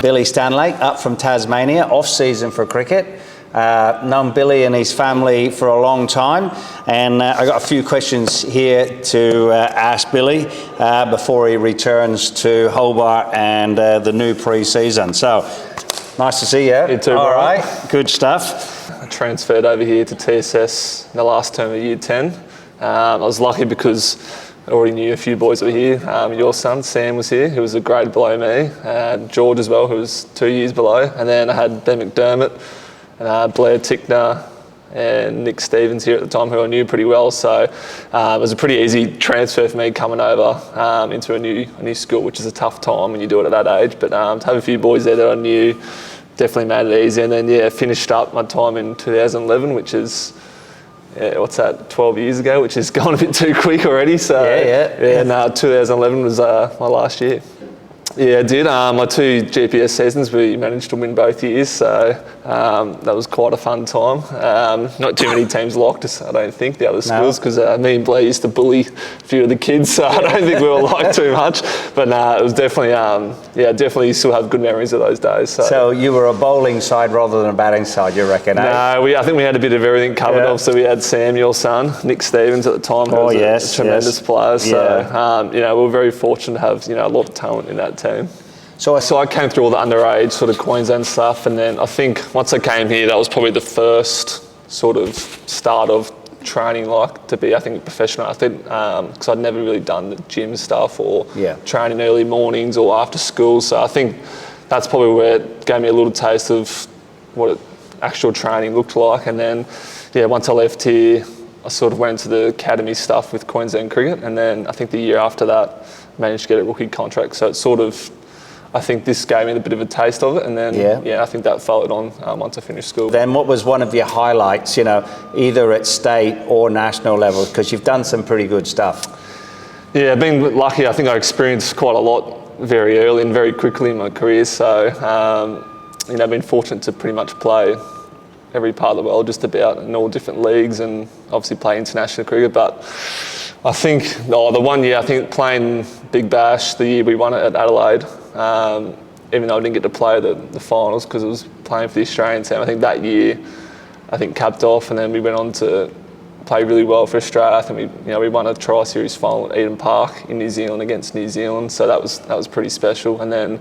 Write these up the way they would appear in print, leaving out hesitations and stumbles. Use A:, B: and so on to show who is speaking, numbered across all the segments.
A: Billy Stanlake, up from Tasmania, off-season for cricket. Known Billy and his family for a long time, and I got a few questions here to ask Billy before he returns to Hobart and the new pre-season. So, nice to see you.
B: You too,
A: all
B: bro.
A: right, good stuff.
B: I transferred over here to TSS in the last term of year 10. I was lucky because I already knew a few boys that were here. Your son, Sam, was here, who was a grade below me. George as well, who was 2 years below. And then I had Ben McDermott, Blair Tickner and Nick Stevens here at the time, who I knew pretty well. So it was a pretty easy transfer for me coming over into a new school, which is a tough time when you do it at that age. But to have a few boys there that I knew definitely made it easy. And then, finished up my time in 2011, which is, 12 years ago, which has gone a bit too quick already. So 2011 was my last year. Yeah, I did. My 2 GPS seasons, we managed to win both years, so that was quite a fun time. Not too many teams liked us, I don't think, the other schools, because me and Blair used to bully a few of the kids, so I don't think we were liked too much. But it was definitely, definitely still have good memories of those days.
A: So you were a bowling side rather than a batting side, you reckon?
B: No, I think we had a bit of everything covered off. So we had Sam, your son, Nick Stevens at the time, who was a tremendous player. So, we were very fortunate to have, a lot of talent in that team. So I came through all the underage sort of Queensland stuff, and then I think once I came here, that was probably the first sort of start of training to be, I think, a professional athlete, because I'd never really done the gym stuff or training early mornings or after school. So I think that's probably where it gave me a little taste of what actual training looked like. And then, once I left here, I sort of went into the academy stuff with Queensland Cricket, and then I think the year after that, managed to get a rookie contract. So it's sort of, I think this gave me a bit of a taste of it, and then I think that followed on once I finished school.
A: Then what was one of your highlights, either at state or national level, because you've done some pretty good stuff?
B: Yeah, being lucky, I think I experienced quite a lot very early and very quickly in my career. So, I've been fortunate to pretty much play every part of the world, just about, in all different leagues, and obviously play international cricket. But I think the one year, I think playing Big Bash, the year we won it at Adelaide, even though I didn't get to play the finals because I was playing for the Australian team, I think that year, capped off, and then we went on to play really well for Australia. I think we won a tri-series final at Eden Park in New Zealand against New Zealand, so that was pretty special. And then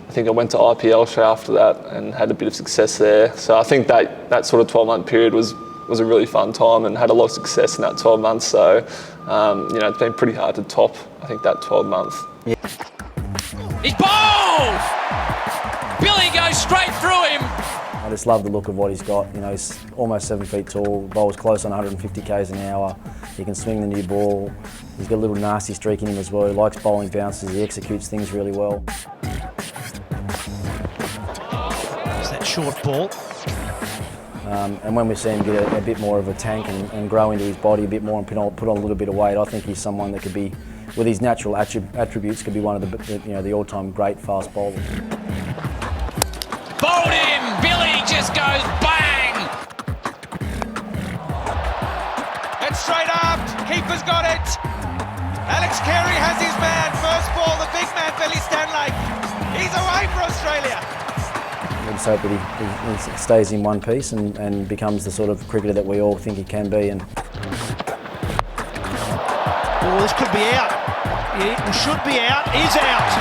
B: I think I went to IPL straight after that and had a bit of success there. So I think that sort of 12-month period was a really fun time and had a lot of success in that 12 months. So, it's been pretty hard to top, I think, that 12 months.
C: Yeah. He's bowled! Billy goes straight through him.
D: I just love the look of what he's got. He's almost 7 feet tall, bowls close on 150 k's an hour. He can swing the new ball. He's got a little nasty streak in him as well. He likes bowling bounces. He executes things really well.
C: There's that short ball.
D: And when we see him get a bit more of a tank and grow into his body a bit more and put on a little bit of weight, I think he's someone that could be, with his natural attributes, could be one of the all-time great fast bowlers.
C: Bowled him! Billy just goes bang!
E: It's straight up. Keeper's got it. Alex Carey has his man. First ball, the big man, Billy Stanlake. He's away for Australia.
D: Let's hope that he stays in one piece and becomes the sort of cricketer that we all think he can be.
F: Oh, this could be out. Yeah, should be out. Is out.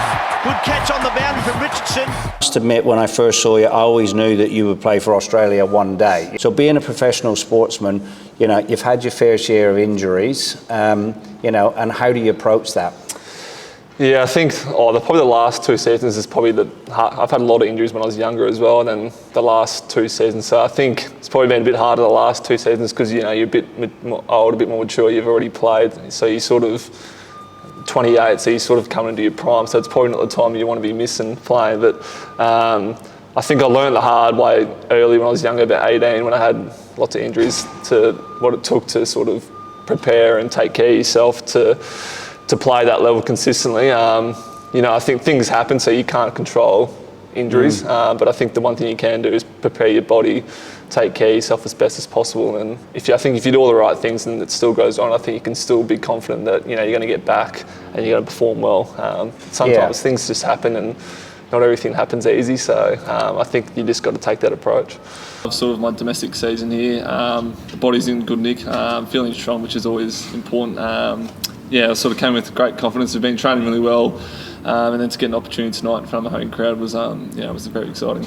F: Good catch on the boundary from Richardson.
A: I must admit, when I first saw you, I always knew that you would play for Australia one day. So being a professional sportsman, you've had your fair share of injuries, and how do you approach that?
B: Yeah, I think probably the last 2 seasons is probably I've had a lot of injuries when I was younger as well, and then the last 2 seasons. So I think it's probably been a bit harder the last 2 seasons because you're a bit more old, a bit more mature. You've already played, so you sort of 28, so you sort of come into your prime. So it's probably not the time you want to be missing playing. But I think I learned the hard way early when I was younger, about 18, when I had lots of injuries, to what it took to sort of prepare and take care of yourself to play that level consistently. I think things happen, so you can't control injuries, but I think the one thing you can do is prepare your body, take care of yourself as best as possible. And if you do all the right things and it still goes on, I think you can still be confident that you're going to get back and you're going to perform well. Sometimes things just happen, and not everything happens easy. So I think you just got to take that approach. Sort of my domestic season here. The body's in good nick. Feeling strong, which is always important. I sort of came with great confidence. We've been training really well, and then to get an opportunity tonight in front of a home crowd was very exciting.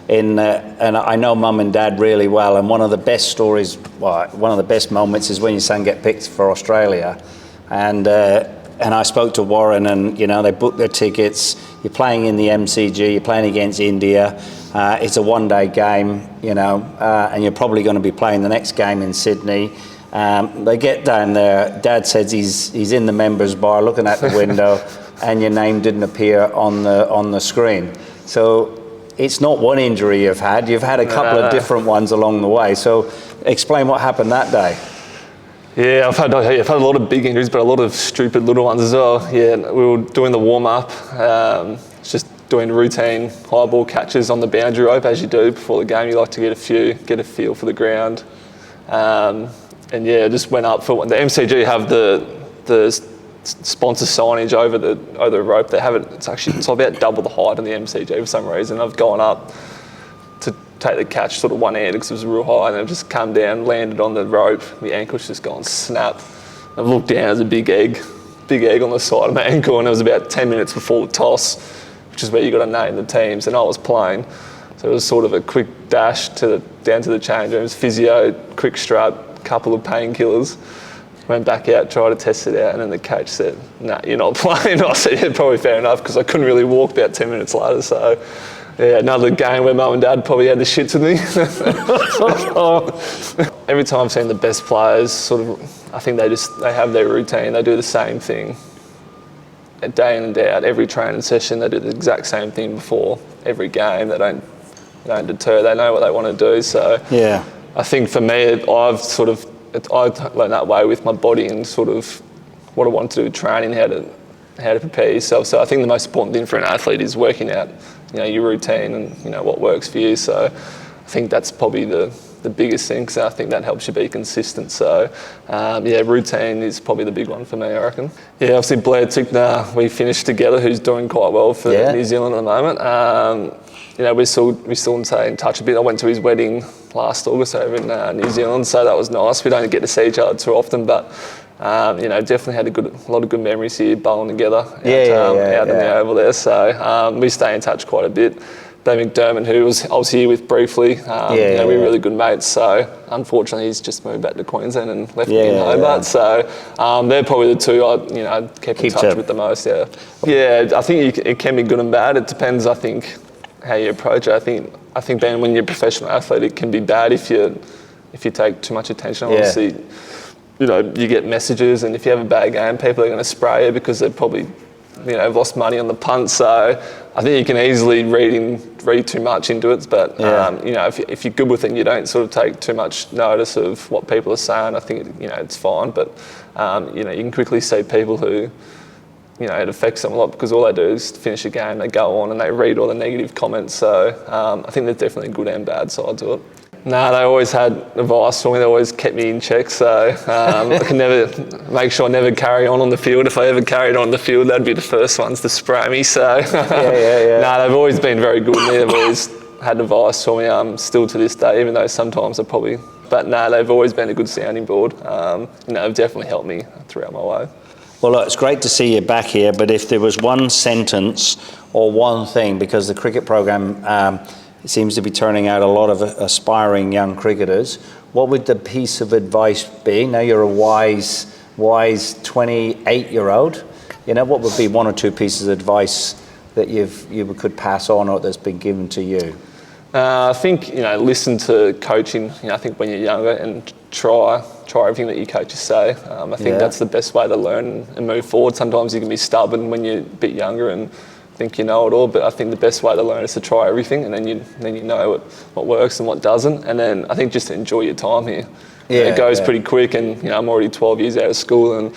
A: And I know Mum and Dad really well, and one of the best stories, one of the best moments is when your son get picked for Australia, and I spoke to Warren, and they booked their tickets. You're playing in the MCG, you're playing against India. It's a one-day game, and you're probably going to be playing the next game in Sydney. They get down there. Dad says he's in the members' bar looking out the window, and your name didn't appear on the screen. So it's not one injury you've had a couple of different ones along the way. So explain what happened that day.
B: Yeah, I've had a lot of big injuries, but a lot of stupid little ones as well. Yeah, we were doing the warm-up, just doing routine high ball catches on the boundary rope, as you do before the game. You like to get a feel for the ground. And yeah, just went up for the MCG have the sponsor signage over the rope. They have it. It's about double the height in the MCG for some reason. I've gone up to take the catch sort of one-handed because it was real high, and I've just come down, landed on the rope. My ankle's just gone snap. I've looked down. There's a big egg on the side of my ankle, and it was about 10 minutes before the toss, which is where you got to name the teams, and I was playing. So it was sort of a quick dash down to the change rooms, physio, quick strap, couple of painkillers. Went back out, tried to test it out, and then the coach said, "Nah, you're not playing." I said, "Yeah, probably fair enough," because I couldn't really walk about 10 minutes later. So, yeah, another game where Mum and Dad probably had the shits with me. Every time I've seen the best players, I think they have their routine. They do the same thing day in and day out. Every training session, they do the exact same thing before every game. They don't deter. They know what they want to do. So, yeah, I think for me, I've learned that way with my body and sort of what I want to do with training, how to prepare yourself. So I think the most important thing for an athlete is working out, your routine and what works for you. So I think that's probably the biggest thing, because I think that helps you be consistent. So routine is probably the big one for me, I reckon. Yeah, obviously Blair Tickner, we finished together, who's doing quite well for New Zealand at the moment. We're still in touch a bit. I went to his wedding last August over in New Zealand, so that was nice. We don't get to see each other too often, but definitely had a lot of good memories here, bowling together out in the oval there. So we stay in touch quite a bit. Dave McDermott, who I was here with briefly, we're really good mates. So unfortunately, he's just moved back to Queensland and left me in Hobart. So they're probably the two I keep in touch with the most. Yeah, I think it can be good and bad. It depends, I think, how you approach it. I think then when you're a professional athlete, it can be bad if you take too much attention. Obviously, you get messages, and if you have a bad game, people are going to spray you because they've probably lost money on the punt. So I think you can easily read too much into it. But if you're good with it and you don't sort of take too much notice of what people are saying, I think it's fine. But you can quickly see people who it affects them a lot, because all they do is finish a game, they go on and they read all the negative comments. So I think there's definitely good and bad side to it. No, they always had advice for me. They always kept me in check. So I can never make sure I never carry on the field. If I ever carried on the field, they'd be the first ones to spray me. So no, they've always been very good with me. They've always had advice for me, still to this day, even though sometimes I probably... But no, they've always been a good sounding board. They've definitely helped me throughout my way.
A: Well, look, it's great to see you back here, but if there was one sentence or one thing, because the cricket program seems to be turning out a lot of aspiring young cricketers, what would the piece of advice be? Now you're a wise 28-year-old. What would be one or two pieces of advice that you could pass on or that's been given to you?
B: I think, listen to coaching, I think when you're younger, and try everything that your coaches say. I think that's the best way to learn and move forward. Sometimes you can be stubborn when you're a bit younger and think you know it all, but I think the best way to learn is to try everything, and then you know what works and what doesn't. And then I think just to enjoy your time here. It goes pretty quick, and I'm already 12 years out of school, and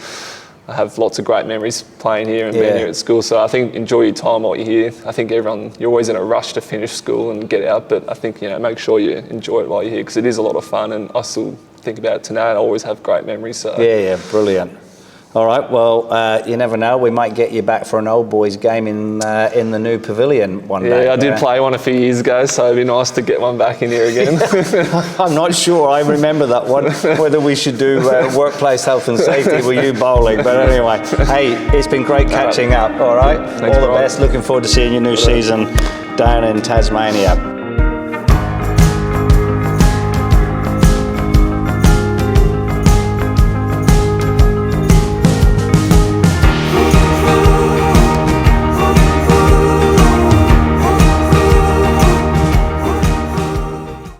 B: I have lots of great memories playing here and being here at school. So I think enjoy your time while you're here. I think you're always in a rush to finish school and get out, but I think make sure you enjoy it while you're here, because it is a lot of fun, and I still think about it tonight. I always have great memories. So
A: brilliant. All right, well, you never know. We might get you back for an Old Boys game in the new pavilion one day.
B: Yeah, I did play one a few years ago, so it'd be nice to get one back in here again.
A: I'm not sure I remember that one, whether we should do workplace health and safety with you bowling. But anyway, hey, it's been great catching up, all right?
B: Thanks,
A: all the
B: Brian.
A: best. Looking forward to seeing your new season down in Tasmania.